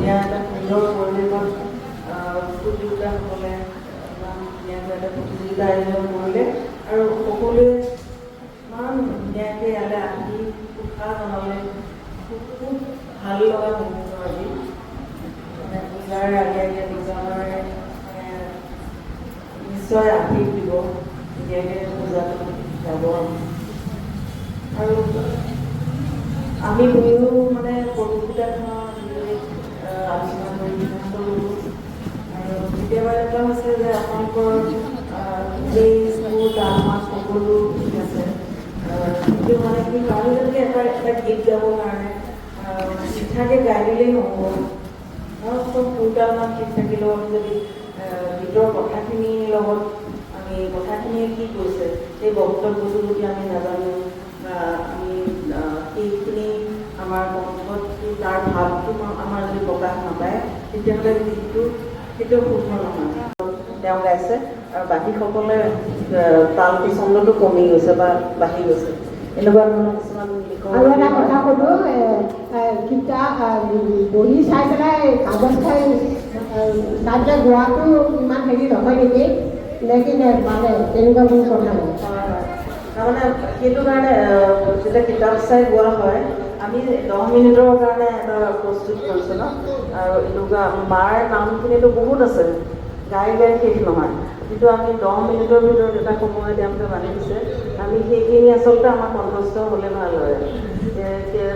ধুনীয়া এটা সুন্দৰ পৰিৱেশত প্ৰতিযোগিতাসকলে ইমান ধুনীয়াকৈ এটা প্ৰতিযোগিতা আয়োজন কৰিলে আৰু সকলোৱে ইমান ধুনীয়াকৈ ইয়ালৈ আহি উৎসাহ জনালে। খুব ভাল লগা মুহূৰ্ত আজি মানে পূজাৰ আগে আগে পূজাৰ নিশ্চয় আশীষ দিব ধুনীয়াকৈ পূজাটো যাব। আৰু আমি দুয়ো মানে প্ৰতিযোগিতাখনৰ আলোচনা কৰি সিদ্ধান্ত ল'লোঁ আৰু কেতিয়াবা এনেকুৱা হৈছে যে আপোনালোকৰ গোটেই স্কুল আমাৰ সকলো ঠিক আছে, কিন্তু মানে কি আমি যেনেকৈ এটা গীত গাবৰ কাৰণে চিঠাকৈ গাই দিলেই নহ'ব। চব দুটামান ঠিক থাকিলেও আমি যদি গীতৰ কথাখিনিৰ লগত আমি কথাখিনিয়ে কি কৈছে সেই বক্তব্যটো যদি আমি নাজানো, আমি সেইখিনি আমাৰ কণ্ঠটো তাৰ ভাৱটো আমাৰ যদি প্ৰকাশ নাপায় তেতিয়াহ'লে গীতটো সেইটো শুদ্ধ নহয়। তেওঁ গাইছে আৰু বাকীসকলে তালটো ছন্দটো কমি গৈছে বা বাঢ়ি গৈছে, এনেকুৱা ধৰণৰ কিছুমান আৰু এটা কথা সোধো, কিতাপ বহি চাই পেলাই কাগজ খাই তাত গোৱাটো ইমান হেৰি নহয় নেকি নে কি নে মানে তেনেকুৱা কোনো কথা নাই? তাৰমানে সেইটো কাৰণে যেতিয়া কিতাপ চাই গোৱা হয় আমি 10 মিনিটৰ কাৰণে এটা প্ৰস্তুত কৰিছোঁ ন, আৰু এনেকুৱা মাৰ নামখিনিতো বহুত আছে, গাই গাই শেষ নহয়, কিন্তু আমি 10 মিনিটৰ ভিতৰত এটা সময় তেওঁলোকে বান্ধি দিছে। আমি সেইখিনি আচলতে আমাৰ কণ্ঠস্থ হ'লে ভাল হয়।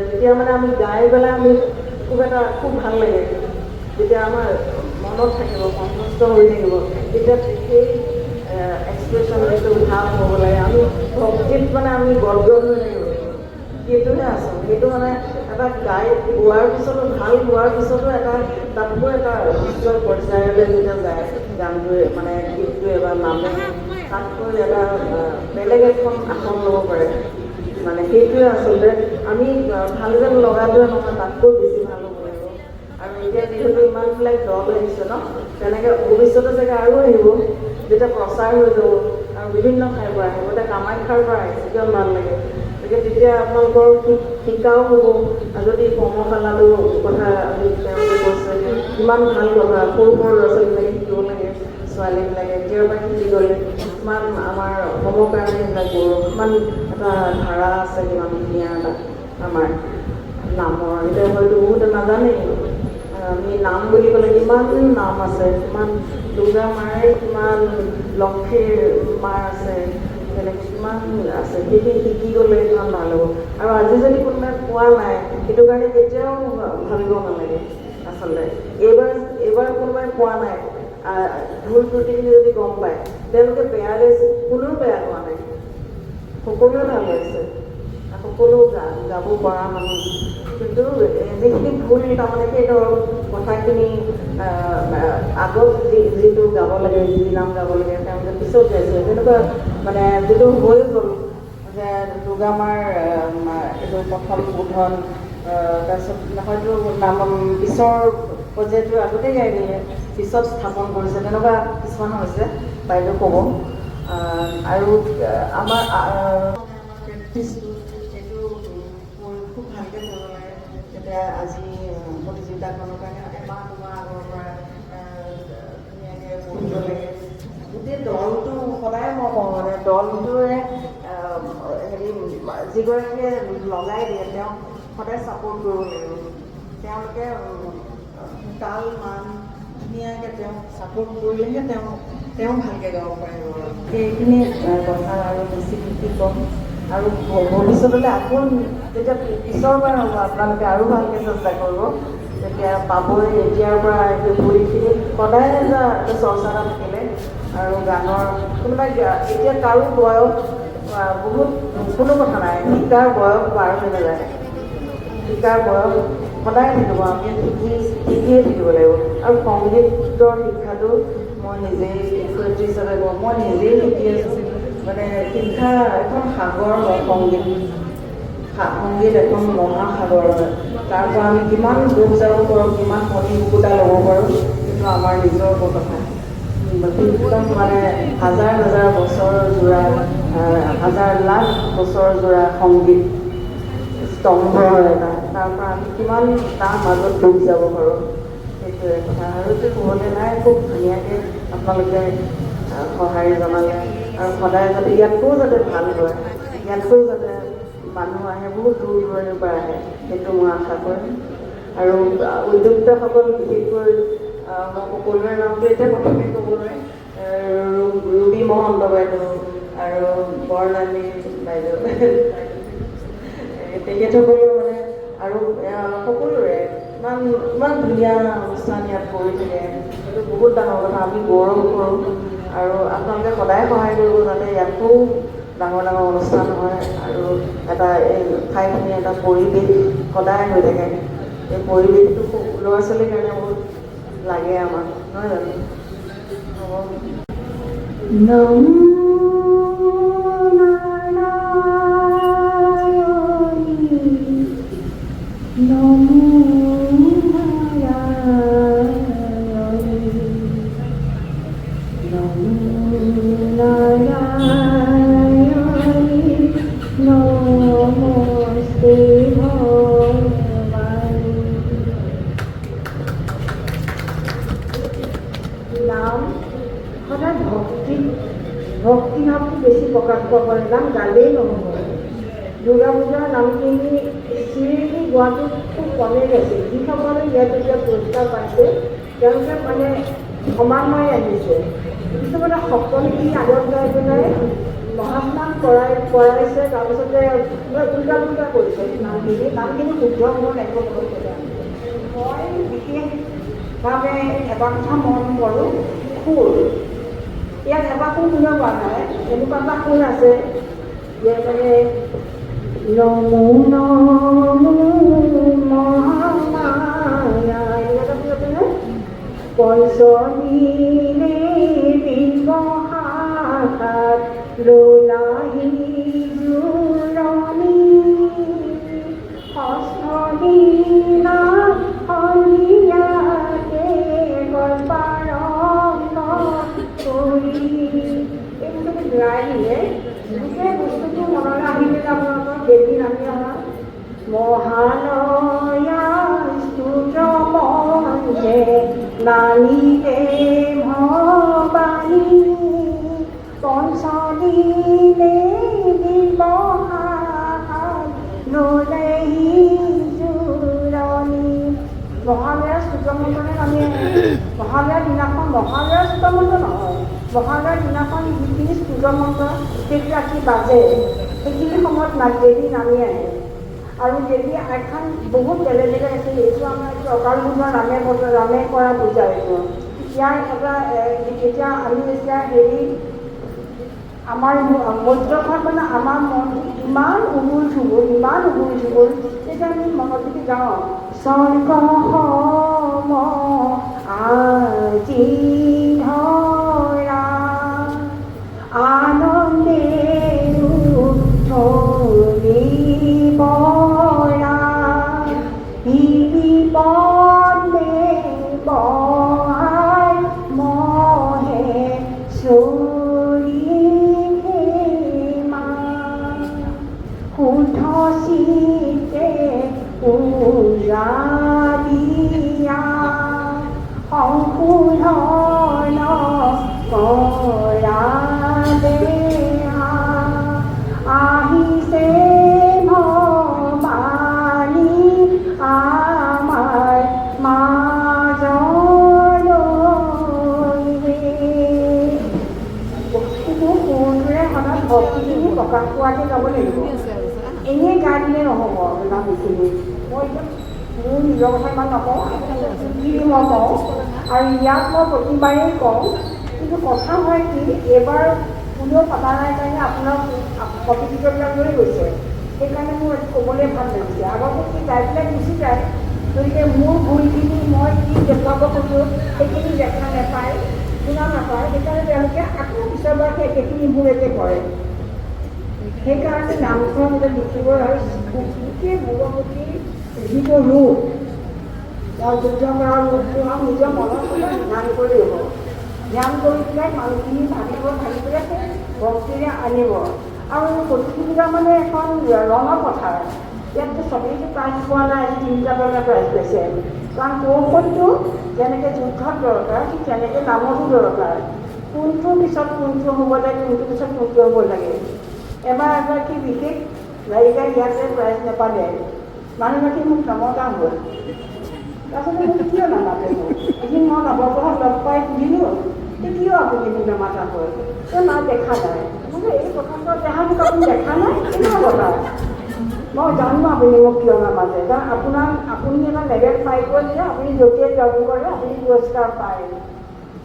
তেতিয়া মানে আমি গাই পেলাই আমি খুব ভাল লাগে, যেতিয়া আমাৰ মনত থাকিব কণ্ঠস্থ হৈ থাকিব, তেতিয়া সেই এক্সপ্ৰেশ্যন যিটো ভাৱ হ'ব লাগে আমি ভক্তিত মানে আমি গদগদ হৈ থাকিব, সেইটোহে আচল। সেইটো মানে এটা গাই গোৱাৰ পিছতো ভাল গোৱাৰ পিছতো এটা তাতকৈ এটা উচ্চ পৰ্যায়লৈ যেতিয়া যায় গানটোৱে মানে গীতটোৱে বা নামে, তাতকৈ এটা বেলেগ এখন আসন ল'ব পাৰে। মানে সেইটোৱে আচলতে আমি ভাল যেন লগাটোৱে নহয়, তাতকৈ বেছি ভাল হ'ব লাগিব। আৰু এতিয়া যিহেতু ইমানবিলাক দল আহিছে ন, তেনেকৈ ভৱিষ্যতে চাগে আৰু আহিব, যেতিয়া প্ৰচাৰ হৈ যাব আৰু বিভিন্ন ঠাইৰ পৰা আহিব। এতিয়া কামাখ্যাৰ পৰা আহিছে, কিয় ভাল লাগে, গতিকে তেতিয়া আপোনালোকৰ শিকাও হ'ব। যদি কৰ্মশালাটোৰ কথা আমি তেওঁলোকে কৈছে কিমান ভাল কথা, সৰু সৰু ল'ৰা ছোৱালীবিলাকে শিকিব লাগে, ছোৱালীবিলাকে এতিয়াৰ পৰা শিকি গ'লে কিমান আমাৰ অসমৰ কাৰণে সেইবিলাক গৌৰৱ, কিমান এটা ধাৰা আছে, কিমান ধুনীয়া এটা আমাৰ নামৰ। এতিয়া হয়তো বহুতে নাজানেই, আমি নাম বুলি ক'লে কিমান নাম আছে, কিমান দুৰ্গা মাৰ, কিমান লক্ষীৰ মাৰ আছে, তেনেকৈ কিমান আছে, সেইখিনি শিকি গ'লে কিমান ভাল হ'ব। আৰু আজি যদি কোনোবাই পোৱা নাই সেইটো কাৰণে কেতিয়াও ভাবিব নালাগে আচলতে। এইবাৰ কোনোবাই পোৱা নাই, ঢোল ত্ৰুটিখিনি যদি গম পায় তেওঁলোকে বেয়া গাইছে, কোনেও বেয়া হোৱা নাই, সকলোৱে ভাল গাইছে, সকলো গাব পৰা মানুহ। কিন্তু যিখিনি ভুল তাৰমানে সেই ধৰক কথাখিনি আগত যিটো গাব লাগে, যি নাম গাব লাগে তেওঁলোকে পিছত গাইছে, তেনেকুৱা মানে যিটো হৈ গ'ল যে দুৰ্গা মাৰ এইটো প্ৰথম বোধন, তাৰপিছত হয়তো নাম পিছৰ পৰ্যায়টো আগতেই গাই দিলে, পিছত স্থাপন কৰিছে, তেনেকুৱা কিছুমান হৈছে বাইদেউ ক'ব। আৰু আমাৰ প্ৰেক্টিছটো সেইটো খুব ভালকৈ কৰিব লাগে। তেতিয়া আজি প্ৰতিযোগিতাখনৰ কাৰণে এমাহ 2 মাহ আগৰ পৰা ধুনীয়াকৈ পঢ়িব লাগে। গোটেই দলটো সদায় মই কওঁ মানে দলটোৱে যিগৰাকীয়ে লগাই দিয়ে তেওঁক সদায় ছাপোৰ্ট কৰিব লাগিব। তেওঁলোকে তাল মান ধুনীয়াকৈ তেওঁক ছাপোৰ্ট কৰিলেহে তেওঁ ভালকৈ গাব পাৰিব। সেইখিনি কথা আৰু বেছি কি ক'ম। আৰু ভৱিষ্যতলৈ আকৌ যেতিয়া পিছৰবাৰ হ'ব আপোনালোকে আৰু ভালকৈ চেষ্টা কৰিব, তেতিয়া পাবই। এতিয়াৰ পৰা পৰিখিনি সদায় এটা চৰ্চা এটা থাকিলে আৰু গানৰ কোনোবাই এতিয়া কাৰো বয়স বহুত কোনো কথা নাই, শিকাৰ বয়স পাৰ হৈ নাযায়, শিকাৰ বয়স সদায় থাকিব, আমি শিকিয়ে থাকিব লাগিব। আৰু সংগীতৰ শিক্ষাটো মই নিজেই শিক্ষয়িত্ৰী হিচাপে কওঁ, মই নিজেই শিকি আছোঁ। মানে শিক্ষা এখন সাগৰ হয়, সংগীত এখন মহাসাগৰ হয়। তাৰ পৰা আমি কিমান দূৰ যাব পাৰোঁ, কিমান সঠিকতা ল'ব পাৰোঁ, কিন্তু আমাৰ নিজৰ ওপৰত কথা। একদম মানে হাজাৰ হাজাৰ বছৰ জোৰা, হাজাৰ লাখ বছৰ জোৰা সংগীত স্তম্ভ এটা, তাৰ পৰা আমি কিমান তাৰ মাজত ডুব যাব পাৰোঁ, সেইটোৱে কথা আৰু ক'বলৈ নাই খুব ধুনীয়াকৈ আপোনালোকে সঁহাৰি জনালে আৰু সদায় যাতে ইয়াতকৈও যাতে ভাল হয় ইয়াতকৈও যাতে মানুহ আহে বহুত দূৰ দূৰণিৰ পৰা আহে সেইটো মই আশা কৰিম আৰু উদ্যোক্তাসকল বিশেষকৈ মই সকলোৰে নামটো এতিয়া প্ৰথমে ক'বলৈ ৰুবি মহন্ত বাইদেউ আৰু বৰ্ণালী বাইদেউ তেখেতসকলো মানে আৰু সকলোৰে ইমান ধুনীয়া অনুষ্ঠান ইয়াত কৰি থাকে সেইটো বহুত ডাঙৰ কথা আমি গৌৰৱ কৰোঁ আৰু আপোনালোকে সদায় সহায় কৰিব যাতে ইয়াতো ডাঙৰ ডাঙৰ অনুষ্ঠান হয় আৰু এটা এই ঠাইখিনি এটা পৰিৱেশ সদায় হৈ থাকে এই পৰিৱেশটো ল'ৰা ছোৱালীৰ কাৰণে বহুত লাগে আমাক নহয় জানো নাম সদায় ভক্তিভাৱটো বেছি প্ৰকাশ পাব পাৰে নাম গালেই নহ'ব দুৰ্গা পূজাৰ নামখিনি চিৰিয়েলি গোৱাটো খুব কমেই আছে যিসকলে ইয়াত এতিয়া পুৰস্কাৰ পাইছে তেওঁলোকে মানে সমানময় আহিছে কিছুমানে সপ্তমীখিনি আগত যাই পেলাই মহাস্নান কৰাইছে তাৰপিছতে উল্টা পুল্টা কৰিছে নামখিনি শুদ্ধ হ'ব লাগিব মই বিশেষভাৱে এটা কথা মন কৰোঁ সুৰ ইয়াত এটা সুৰ কোনেও পোৱা নাই এনেকুৱা এটা সুৰ আছে যে মানে নমো নমো মহামায়া এনেকুৱা এটা সুৰ আছেনে পঞ্চমীৰে বিবাহাত লোলাহি জোৰণি ষষ্ঠদিনা সন্ধিয়াতে গল্পাৰম্ভ কৰি এই বস্তুটো গাই দিলে গোটেই বস্তুটো মনলৈ আহিলে আপোনালোকৰ দেৱী নামি অহা মহালয়া স্তোত্ৰ মঞ্চে নানিতে ভৱানী পঞ্চদিনে বিবাহাত লোলাহি জোৰণি মহালয়াৰ স্তোত্ৰমন্ত্ৰনে নামি মহালয়াৰ দিনাখন মহালয়াৰ স্তোত্ৰমন্ত্ৰ নহয় মহালয়াৰ দিনাখন যিখিনি স্তোত্ৰমন্ত্ৰ সেইটো ৰাতি বাজে সেইখিনি সময়ত দেৱী নামি আহে আৰু দেৱী এখন বহুত বেলেগ বেলেগ আছে এইটো আমাৰ অকাল পূজাৰ ৰামে কৰা পূজা এইটো ইয়াৰ এটা এতিয়া আমি এতিয়া হেৰি আমাৰ মধ্যখন মানে আমাৰ মনটো ইমান উগুল থুগুল তেতিয়া আমি মনত যদি গাওঁ স্বৰ্গ সম আজি ধৰা আনন্দে বৰা পদে বহাই মহে চৰি শুদ্ধ চিতে পূজা দিয়া সংশোধন কৰা দেহা আহিছে ভৱানী আমাৰ মাজলৈ বস্তুটো সুৰটোৰে সদায় ভক্তিখিনি প্ৰকাশ পোৱাকৈ যাব লাগিব এনেই গাই দিলে নহ'ব নামখিনি মই এতিয়া মোৰ নিজৰ কথা ইমান নকওঁ মই কওঁ আৰু ইয়াত মই প্ৰতিবাৰেই কওঁ কিন্তু কথা হয় কি এইবাৰ কোনেও পতা নাই কাৰণে আপোনাৰ প্ৰতিযোগিতাবিলাক লৈ গৈছে সেইকাৰণে মোৰ ক'বলৈ ভাল লাগিছে আগতে কি গাই পেলাই গুচি যায় গতিকে মোৰ ভুলখিনি মই কি দেখুৱাব খোজোঁ সেইখিনি দেখা নাপায় শুনা নাপায় সেইকাৰণে তেওঁলোকে আকৌ পিছৰবাৰ সেই একেখিনি ভুলতে কৰে সেইকাৰণে নামখন এতিয়া লিখিব আৰু গোটেই ভগৱতীৰ যিটো ৰূপ তেওঁ যুদ্ধ কৰাৰ ৰূপটো আৰু নিজৰ মনত ধ্যান কৰি হ'ব ধ্যান কৰি পেলাই মানুহখিনি ভাবি পেলাই ভক্তিৰে আনিব আৰু প্ৰতিযোগিতা মানে এখন ৰণপথাৰ ইয়াততো চবেইতো প্ৰাইজ পোৱা নাই, তিনিটা দলে প্ৰাইজ পাইছে। কাৰণ কৌশলটো যেনেকৈ যুদ্ধত দৰকাৰ ঠিক তেনেকৈ নামতো দৰকাৰ। কোনটোৰ পিছত কোনটো হ'ব লাগে, কোনটোৰ পিছত কোনটো হ'ব লাগে। এবাৰ এগৰাকী বিশেষ গায়িকাই ইয়াতে প্ৰাইজ নাপালে, মানুহগৰাকী মোক নমতা হ'ল। তাৰপিছতে মোক কিয় নামাতে মোক? এদিন মই নৱগ্ৰহত লগ পাই সুধিলোঁ, কিয় আপুনি মোক নামাতা হ'ল? নাই দেখা নাই। বোলে এই কথাটো দেহাটোক আপুনি দেখা নাই, কেনেকুৱা কথা? মই জানো আপুনি মোক কিয় নামাতে, কাৰণ আপুনি এটা লেভেল পাই গ'ল যে আপুনি য'তেই জব কৰে আপুনি পুৰস্কাৰ পায়।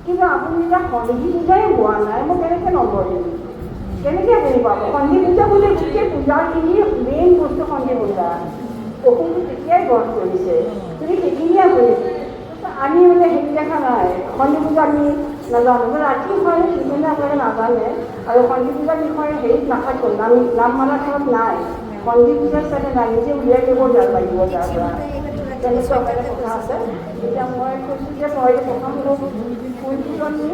কিন্তু আপুনি এতিয়া সন্ধি পূজাই হোৱা নাই, মই কেনেকৈ নম্বৰ দিম? কেনেকৈ আপুনি পাব? সন্ধি পূজা বুলি গোটেই পূজাখিনি মেইন বস্তু সন্ধি পূজা। অসুৰটো তেতিয়াই গ্ৰহণ কৰিছে, তুমি সেইখিনিয়ে আপুনি আমি মানে হেৰি দেখা নাই। সন্ধি পূজা আমি নাজানো, ৰাতি হয় সেইকাৰণে আপোনালোকে নাজানে। আৰু সন্ধি পূজাৰ বিষয়ে হেৰিত নাথাকোঁ, নাম মালাখনত নাই। সন্ধি পূজাৰ চাগে নাই, নিজে উলিয়াই ল'ব যাব লাগিব তাৰ পৰা। তেনেকুৱা এটা কথা আছে। এতিয়া মই কৈছোঁ যে তই প্ৰথম মোক ফুলটোজনী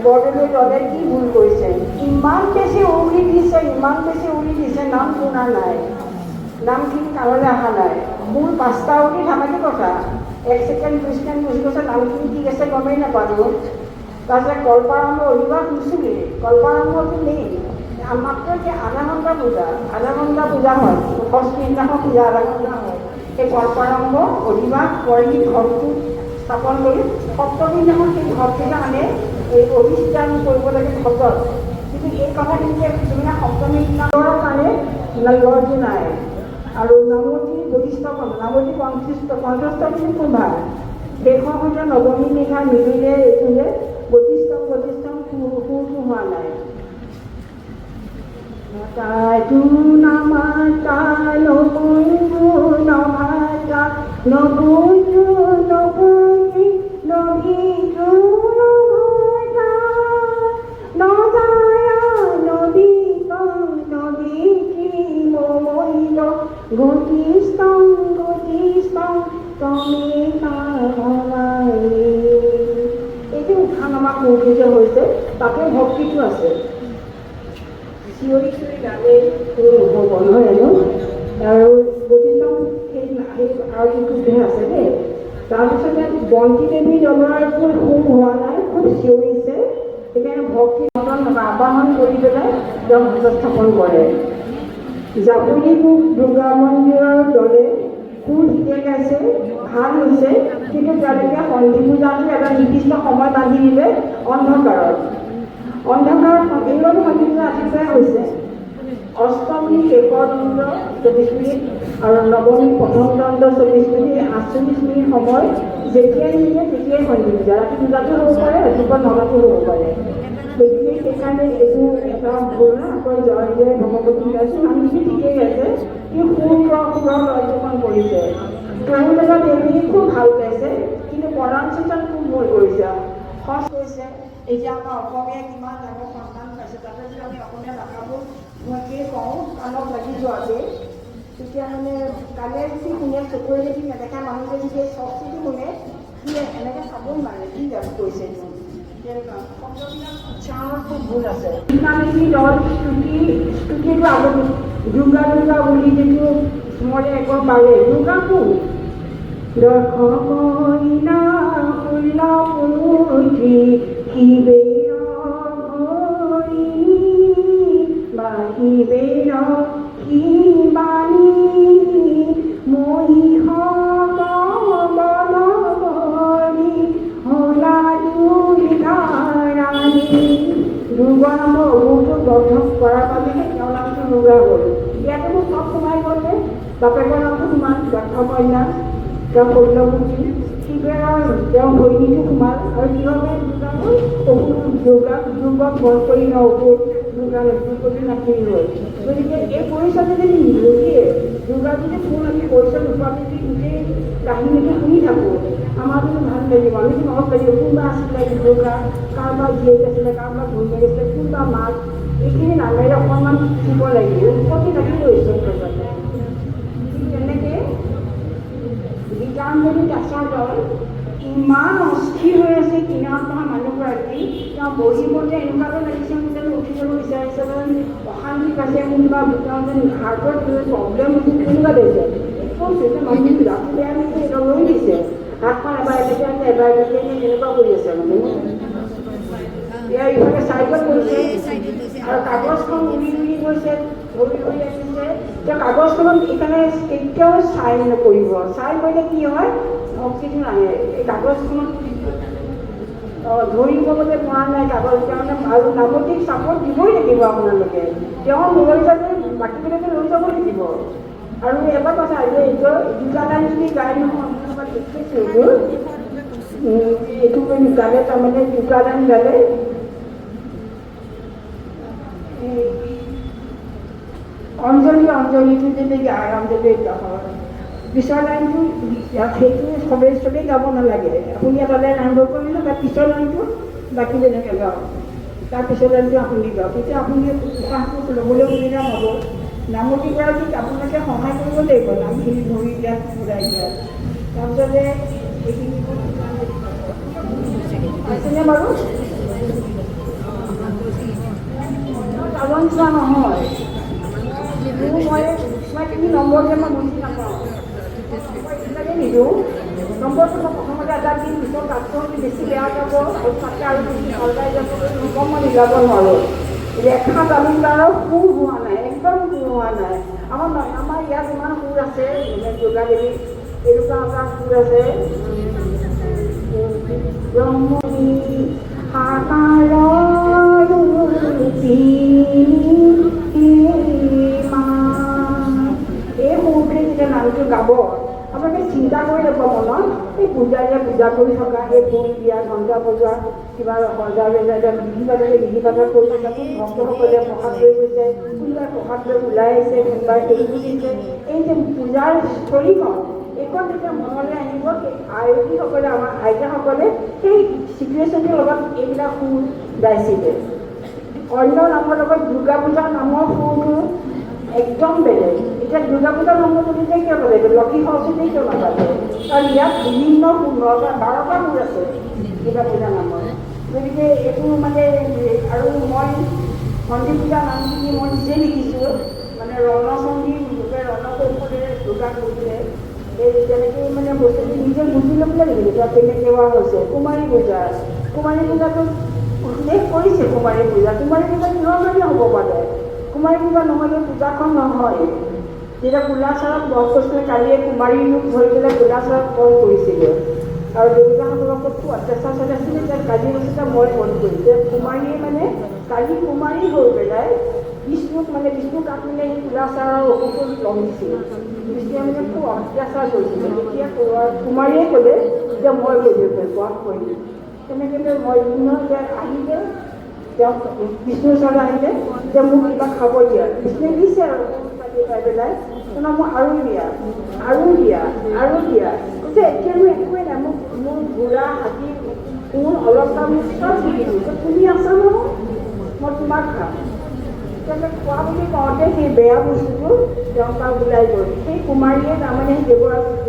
বৰদলৈ দলে কি ভুল কৰিছে? ইমান বেছি উৰি দিছে, ইমান বেছি উৰি দিছে, নাম শুনা নাই, নামখিনি কাণলৈ অহা নাই। মোৰ 5টা উৰি ধেমালি কথা, 1 ছেকেণ্ড 2 ছেকেণ্ড গুচি গৈছে, নামখিনি কি আছে গমেই নাপালোঁ। তাৰপিছত কল্পাৰম্ভ অভিবাস নুচুলেই, কল্পাৰম্ভটো নেই। মাত্ৰ এতিয়া আধা ঘণ্টা পূজা হয়, ষষ্ঠী দিনাখন পূজা আধা ঘণ্টা হয়। সেই কল্পাৰম্ভ অধিবাস কৰি ঘৰটো স্থাপন কৰি সপ্তমী দিনাখন সেই ঘৰকেইটা আনে এই অভিষ্ঠান কৰিব লাগে ঘটত। কিন্তু এই কথাখিনি যে মানে সপ্তমী দিনাখনৰ কাৰণে লৰটো নাই। আৰু নামতি বশিষ্ঠ নামতি 65 কুম্ভাৰ শেষৰ সৈতে নৱমী নিশা মিলিলে এইটো যে বশিষ্ঠ সুৰটো হোৱা নাই। তাইতো নামাতা নবৈধ নভাতা নবৈধ নবৈধ নভিধ নভতা নজায়া নদীত নদীতি মমৈল গতিস্তং তমেতা ভৱায়ে। এইটো উঠা নমা কৌশল যে হৈছে তাতে ভক্তিটো আছে। চিঞৰি গালে নহ'ব নহয় জানো? আৰু গতিকে সেই আৰ্টটোহে আছে দেই। তাৰপিছতে বন্তি দেৱী জ্বলোৱাৰ খুব হোৱা নাই, খুব চিঞৰিছে। সেইকাৰণে ভক্তি আবাহন কৰি পেলাই তেওঁ ঘট স্থাপন কৰে। জাপনি কোষ দুৰ্গা মন্দিৰৰ দলে সুৰ ঠিকে গাইছে, ভাল হৈছে, কিন্তু তেওঁলোকে সন্ধি পূজাটো এটা নিৰ্দিষ্ট সময় বান্ধি দিলে অন্ধকাৰত এইবাৰো সন্ধি পূজা ৰাতিপুৱাই হৈছে। অষ্টমী শেষৰ দণ্ড 24 মিনিট আৰু নৱমী প্ৰথম দণ্ড 24 মিনিট, 48 মিনিট সময় যেতিয়াই নিয়ে তেতিয়াই সন্ধি পূজা। ৰাতি পূজাটো হ'ব পাৰে, ৰাতিপুৱা 9টাতো হ'ব পাৰে। গতিকে সেইকাৰণে এইটো এটা ভুল না। আকৌ জয় জয় ভগৱতী গাইছোঁ, মানুহখিনি ঠিকেই আছে, কিন্তু সুৰৰ লয়টোখন কৰিছে। তেওঁলোকে দেৱী খুব ভাল গাইছে, কিন্তু প্ৰনাউন্সিয়েশ্যন খুব ভুল কৰিছে, সঁচ কৰিছে। এতিয়া আমাৰ অসমীয়া কিমান ডাঙৰ সন্মান পাইছে, তাতে যদি আমি অসমীয়া ভাষাবোৰ মই কওঁ কাণত লাগি যোৱাকৈ, তেতিয়া মানে কাণে যদি শুনে, চকুৰে যদি নেদেখা মানুহে যদি সেই চবচিটো শুনে, সি এনেকৈ চাবই মানে কি গান কৰিছে এইটো। শব্দবিলাক উচ্চাৰণত খুব ভুল আছে। ইমানেই দল স্তুতিটো আগত দুৰ্গা বুলি যিটো মই একো পাৰে দুৰ্গা কোন দৰ্শকইনা শুলা পুথি শিবেৰ ভৰিণী বা শিবেৰ শিবানী মহিষ বলবৰী হলা দুৰ্গাৰাণী। দুৰ্গা নামৰ অৰুটো বন্ধ কৰাৰ বাবেহে তেওঁৰ নামটো দুৰ্গা হ'ল। ইয়াতে মোৰ চব সোমাই গ'ল যে বাপেকৰ নামটো সোমাল দক্ষকন্যা, তেওঁ শৈলমুখী, শিৱেৰৰ তেওঁ ভৰিণীটো সোমাল, আৰু কিভাৱে দুৰ্গা হ'ল অসুৰ দুৰ্গাক বধ কৰি অসুৰ দুৰ্গা নতুন কৰি নাছিল হ'ল। গতিকে এই পৰিচয়টো যদি নিদিয়ে দুৰ্গা যদি কোন আমি পৰিচয় নোপোৱা যদি গোটেই কাহিনীটো শুনি থাকোঁ, আমাৰ কিন্তু ভাল লাগিব, আমি মনত লাগিব কোনোবা আছিলে দুৰ্গা, কাৰোবাৰ জীয়েক আছিলে, কাৰোবাৰ ভনীয়েক আছিলে, কোনোবা মাক, এইখিনি নামেৰে অকণমান দিব লাগিব, উৎপত্তি লাগিবই চৰিত্ৰজনে। ঠিক তেনেকৈ গীতাঞ্জলি দাসৰ দল ইমান অস্থিৰ হৈ আছে কিনাৰত থকা মানুহগৰাকী তেওঁ বহিবতে এনেকুৱাকৈ লাগিছে মোক যেন উঠিব বিচাৰিছে যেন অশান্তি পাইছে মোক বা তেওঁ যেন হাৰ্টৰ প্ৰব্লেম হৈছে তেনেকুৱা লাগিছে কৈছে যে মানুহটো ৰাতি বেয়া নেকি এটা লৈ দিছে হাতখন এবাৰ এনেকৈ আছে এবাৰ এনেকৈ তেনেকুৱা কৰি আছে মানে ইয়াৰ ইফালে চাইডত কৰিছে আৰু কাগজখন উৰি উৰি গৈছে ধৰি ধৰি আহিছে তেওঁ কাগজখনত এইফালে কেতিয়াও চাই নকৰিব চাই কৰিলে কি হয় শক্তিটো নাহে এই কাগজখনত ধৰিবলৈ পৰা নাই কাগজ কাৰণে আৰু নামতিক চাপৰ্ট দিবই লাগিব আপোনালোকে তেওঁ লৈ যাতে বাকীবিলাকে লৈ যাব লাগিব আৰু এবাৰ কথা যে এইটো দুটা লাইন যদি গাই নহয় দেখিছোঁ এইবোৰ এইটো গালে তাৰমানে দুটা লাইন গালে অঞ্জলিটো যেনেকৈ আৰামদেৱে পিছৰ লাইনটো সেইটো চবেই গাব নালাগে আপুনি এটা লাইন আৰম্ভ কৰিলে তাৰ পিছৰ লাইনটো বাকী যেনেকৈ গাওক তাৰ পিছৰ লাইনটো আপুনি গাওক তেতিয়া আপুনি উশাহটো ল'বলৈ সুবিধা হ'ব নামতিগৰাকীক আপোনালোকে সহায় কৰিব লাগিব নামখিনি ধৰি দিয়াত ঘূৰাই দিয়াত তাৰপিছতে এইখিনি আছেনে বাৰু কাগজ চোৱা নহয় মই তুমি নম্বৰ যে মই বুজি নাপাওঁ মই নিদিওঁ নম্বৰটো মই প্ৰথমতে এটা দিম পিছত তাতকৈ বেছি বেয়া যাব আৰু তাতকৈ আৰু বেছি ভাল পাই যাব নম্বৰ মই মিলাব নোৱাৰোঁ ৰেখা তালুকদাৰৰ সুৰ হোৱা নাই একদম সুৰ হোৱা নাই আমাৰ ইয়াত ইমান সুৰ আছে দুৰ্গাদেৱী এনেকুৱা এটা সুৰ আছে ব্ৰহ্মণী এই মুহূৰ্তে যেতিয়া নামটো গাব আপোনালোকে চিন্তা কৰি ল'ব মনত এই পূজাৰীয়ে পূজা কৰি থকা এই ফুল দিয়া ঘণ্টা বজোৱা কিবা সজাই বিধি পাঠৰ কৰি থকা ভক্তসকলে প্ৰসাদ লৈ গৈছে কোনোবাই প্ৰসাদ লৈ ওলাই আহিছে কোনোবাই এৰি দিছে এই যে পূজাৰ স্থলীখন এইখন যেতিয়া মনলৈ আহিব আয়তীসকলে আমাৰ আইতাসকলে সেই চিটুৱেশ্যনটোৰ লগত এইবিলাক সুৰ গাইছিলে অন্য নামৰ লগত দুৰ্গা পূজাৰ নামৰ সুৰটো একদম বেলেগ এতিয়া দুৰ্গা পূজাৰ নামৰ তুলিতে কিয় বেলেগ লক্ষী সৰস্বতী কিয় নাপাতে কাৰণ ইয়াত বিভিন্ন সুৰ 12টা সুৰ আছে দুৰ্গা পূজাৰ নামৰ গতিকে এইটো মানে আৰু মই সন্ধি পূজা নামখিনি মই নিজে লিখিছোঁ মানে ৰণসংগী লোকে ৰণকৌশলেৰে দুৰ্গা কৰিছিলে এই তেনেকৈ মানে বস্তুটো নিজে বুজি লৈ পেলাই লিখিছোঁ এতিয়া কেনেকৈ হোৱা হৈছে কুমাৰী পূজাটো উল্লেখ কৰিছে কুমাৰী পূজা কিহৰ কাৰণে হ'ব পাৰে কুমাৰী পূজা নহ'লে পূজাখন নহয় যেতিয়া কোলাচাৰত বধ কৰিছিলে কালিয়ে কুমাৰী ৰূপ ধৰি পেলাই কোলাচাৰত বধ কৰিছিলে আৰু দেৱতাসকলৰ ওপৰত খুব অত্যাচাৰ চলাইছিলে যে কালি বছৰতে মই বধ কৰিছে কুমাৰীয়ে মানে কালি কুমাৰী হৈ পেলাই বিষ্ণুক তাক মানে সেই কোলাচাৰৰ অসুখত লমিছিল বিষ্ণুৱে মানে খুব অত্যাচাৰ কৰিছিলে তেতিয়া কুমাৰীয়ে ক'লে যে মই কৰিলোঁ বধ কৰিলোঁ তেনেকৈ মই যে আহিলে তেওঁক বিষ্ণুৰ ওচৰলৈ আহিলে যে মোক কিবা খাব দিয়া বিষ্ণুৱে দিছে আৰু পাই পেলাই তোমাক মোক আৰু দিয়া কৈছে এতিয়া মোৰ একোৱেই নাই মোৰ বুঢ়া হাতী কোন অলপ মোক চব শিকিলোঁ তুমি আছা নহয় মই তোমাক খাম তেনেকৈ খোৱা বুলি কওঁতে সেই বেয়া বস্তুটো তেওঁ তাক ওলাই গ'ল সেই কুমাৰীয়ে তাৰমানে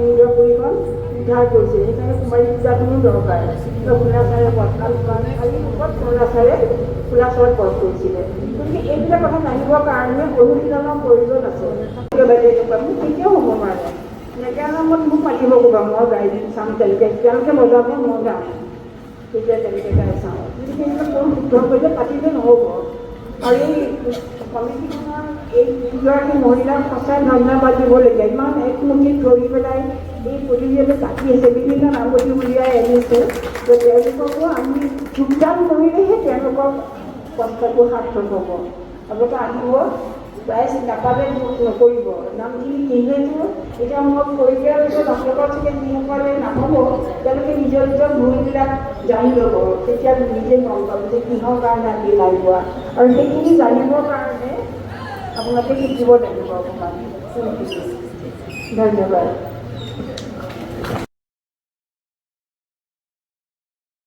ইন্দ্ৰপুৰীখন উদ্ধাৰ কৰিছিল সেইকাৰণে কুমাৰী পূজাটোও দৰকাৰ কোলাচাৰে কোলাচাৰত বধ কৰিছিলে গতিকে এইবিলাক কথা জানিবৰ কাৰণে অনুশীলনৰ প্ৰয়োজন আছে মোক কেতিয়াও হ'ব নোৱাৰে সেইকাৰণে মোক মাতিব ক'বা মই গাই চাম তেওঁলোকে বজাব মই গাম তেতিয়া তেনেকৈ গাই চাওঁ গতিকে এইবিলাক বৰ শুদ্ধ কৰিলে পাতিলে নহ'ব আৰু এই কমিটিখনৰ এই দুগৰাকী মহিলাক সঁচাই ধন্যবাদ দিবলগীয়া ইমান একমুঠিত ধৰি পেলাই এই প্ৰতিযোগিতাটো পাতি আছে বিভিন্ন নামভৰ্তি উলিয়াই আনিছে তো তেওঁলোককো আমি যোগদান কৰিলেহে তেওঁলোকৰ কষ্টটো সাৰ্থক হ'ব আপোনালোকে আহিব প্ৰাইজ নাপালে দুখ নকৰিব নামখিনি কিনেতো এতিয়া মই কৈ দিয়াৰ পিছত আপোনালোকৰ চাগে যিসকলে নাপাব তেওঁলোকে নিজৰ ভুলবিলাক জানি ল'ব তেতিয়া নিজে গম পাব যে কিহৰ কাৰণে আমি নাই পোৱা আৰু সেইখিনি জানিবৰ কাৰণে আপোনালোকে শিকিব লাগিব অকণমান ধন্যবাদ